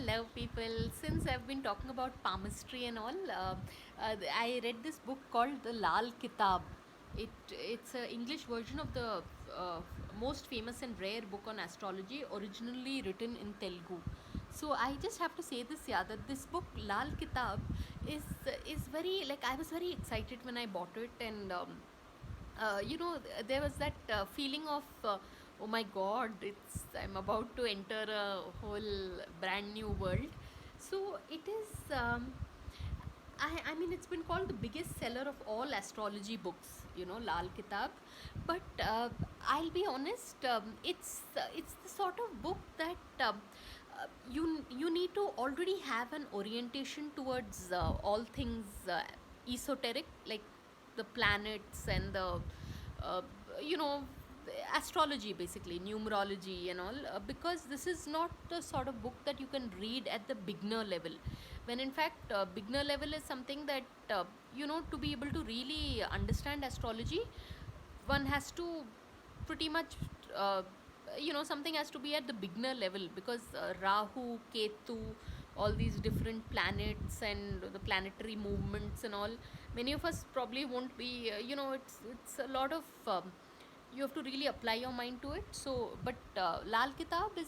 Hello, people. Since I've been talking about palmistry and all, I read this book called the Lal Kitab. It's an English version of the uh, most famous and rare book on astrology, originally written in Telugu. So I just have to say this, yeah, that this book Lal Kitab is very, like, I was very excited when I bought it, and there was that feeling of oh my god, it's I'm about to enter a whole brand new world. So it is I mean, it's been called the biggest seller of all astrology books, Lal Kitab. But I'll be honest, it's the sort of book that you need to already have an orientation towards all things esoteric, like the planets and the uh, you know astrology, basically numerology and all, because this is not the sort of book that you can read at the beginner level, when in fact beginner level is something that to be able to really understand astrology, one has to pretty much uh, something has to be at the beginner level, because Rahu, Ketu, all these different planets and the planetary movements and all, many of us probably won't be it's a lot of you have to really apply your mind to it. So but Lal Kitab is